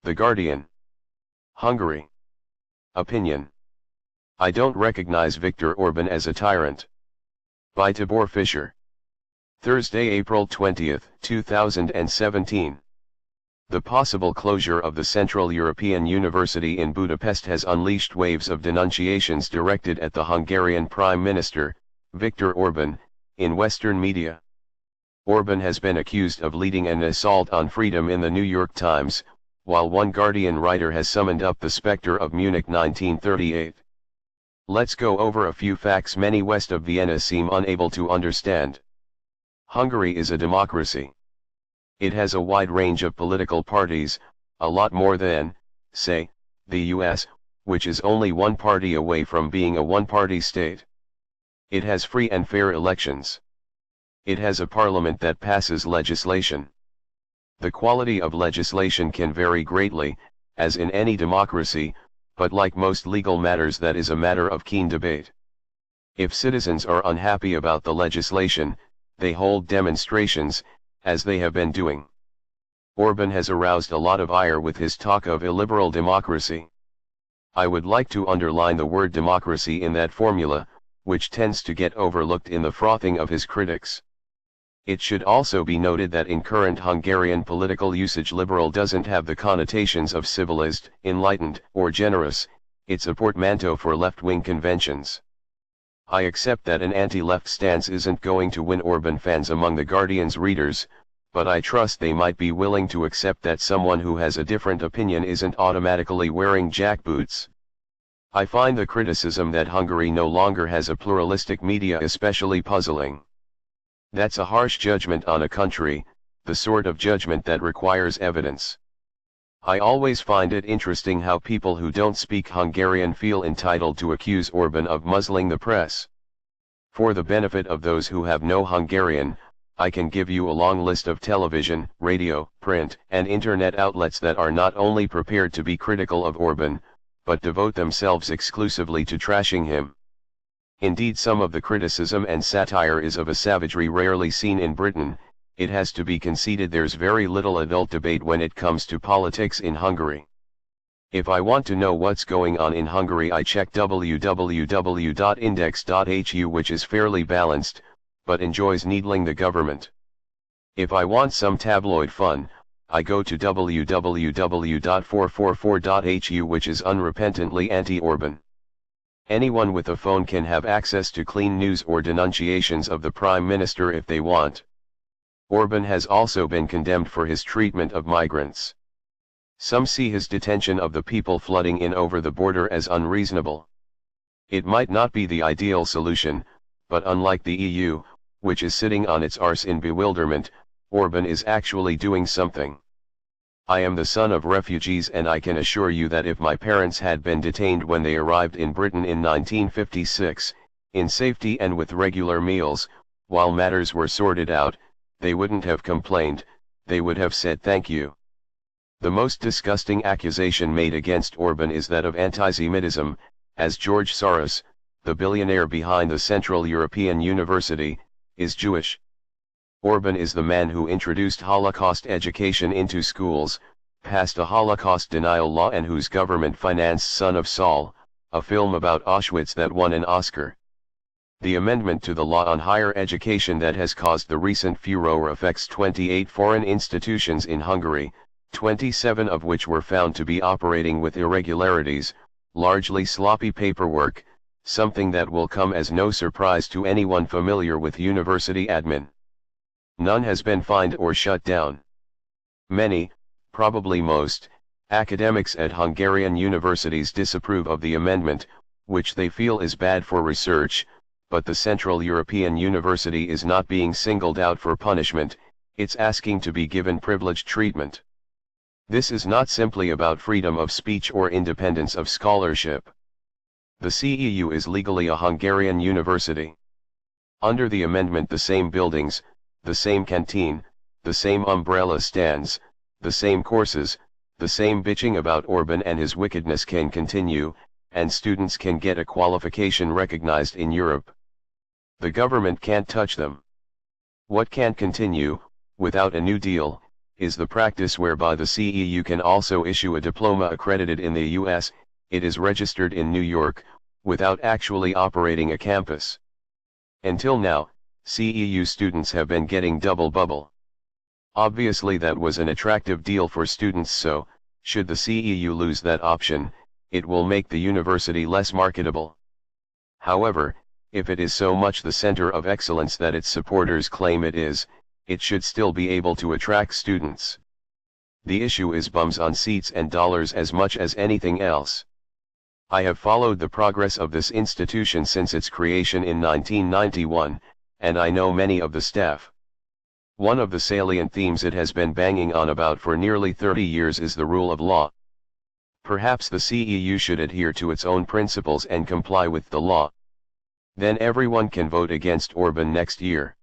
The Guardian. Hungary. Opinion. I don't recognize Viktor Orban as a tyrant. By Tibor Fischer. Thursday, April 20, 2017. The possible closure of the Central European University in Budapest has unleashed waves of denunciations directed at the Hungarian Prime Minister, Viktor Orban, in Western media. Orban has been accused of leading an assault on freedom in the New York Times, while one Guardian writer has summoned up the specter of Munich 1938. Let's go over a few facts many west of Vienna seem unable to understand. Hungary is a democracy. It has a wide range of political parties, a lot more than, say, the US, which is only one party away from being a one-party state. It has free and fair elections. It has a parliament that passes legislation. The quality of legislation can vary greatly, as in any democracy, but like most legal matters, that is a matter of keen debate. If citizens are unhappy about the legislation, they hold demonstrations, as they have been doing. Orban has aroused a lot of ire with his talk of illiberal democracy. I would like to underline the word democracy in that formula, which tends to get overlooked in the frothing of his critics. It should also be noted that in current Hungarian political usage, liberal doesn't have the connotations of civilized, enlightened, or generous. It's a portmanteau for left-wing conventions. I accept that an anti-left stance isn't going to win Orban fans among the Guardian's readers, but I trust they might be willing to accept that someone who has a different opinion isn't automatically wearing jackboots. I find the criticism that Hungary no longer has a pluralistic media especially puzzling. That's a harsh judgment on a country, the sort of judgment that requires evidence. I always find it interesting how people who don't speak Hungarian feel entitled to accuse Orban of muzzling the press. For the benefit of those who have no Hungarian, I can give you a long list of television, radio, print, and internet outlets that are not only prepared to be critical of Orban, but devote themselves exclusively to trashing him. Indeed, some of the criticism and satire is of a savagery rarely seen in Britain. It has to be conceded there's very little adult debate when it comes to politics in Hungary. If I want to know what's going on in Hungary, I check www.index.hu, which is fairly balanced, but enjoys needling the government. If I want some tabloid fun, I go to www.444.hu, which is unrepentantly anti-Orban. Anyone with a phone can have access to clean news or denunciations of the Prime Minister if they want. Orban has also been condemned for his treatment of migrants. Some see his detention of the people flooding in over the border as unreasonable. It might not be the ideal solution, but unlike the EU, which is sitting on its arse in bewilderment, Orban is actually doing something. I am the son of refugees, and I can assure you that if my parents had been detained when they arrived in Britain in 1956, in safety and with regular meals, while matters were sorted out, they wouldn't have complained, they would have said thank you. The most disgusting accusation made against Orban is that of anti-Semitism, as George Soros, the billionaire behind the Central European University, is Jewish. Orban is the man who introduced Holocaust education into schools, passed a Holocaust denial law, and whose government financed Son of Saul, a film about Auschwitz that won an Oscar. The amendment to the law on higher education that has caused the recent furor affects 28 foreign institutions in Hungary, 27 of which were found to be operating with irregularities, largely sloppy paperwork, something that will come as no surprise to anyone familiar with university admin. None has been fined or shut down. Many, probably most, academics at Hungarian universities disapprove of the amendment, which they feel is bad for research, but the Central European University is not being singled out for punishment, it's asking to be given privileged treatment. This is not simply about freedom of speech or independence of scholarship. The CEU is legally a Hungarian university. Under the amendment, the same buildings, the same canteen, the same umbrella stands, the same courses, the same bitching about Orban and his wickedness can continue, and students can get a qualification recognized in Europe. The government can't touch them. What can't continue, without a new deal, is the practice whereby the CEU can also issue a diploma accredited in the US, it is registered in New York, without actually operating a campus. Until now, CEU students have been getting double bubble. Obviously that was an attractive deal for students, so, should the CEU lose that option, it will make the university less marketable. However, if it is so much the center of excellence that its supporters claim it is, it should still be able to attract students. The issue is bums on seats and dollars as much as anything else. I have followed the progress of this institution since its creation in 1991, and I know many of the staff. One of the salient themes it has been banging on about for nearly 30 years is the rule of law. Perhaps the CEU should adhere to its own principles and comply with the law. Then everyone can vote against Orban next year.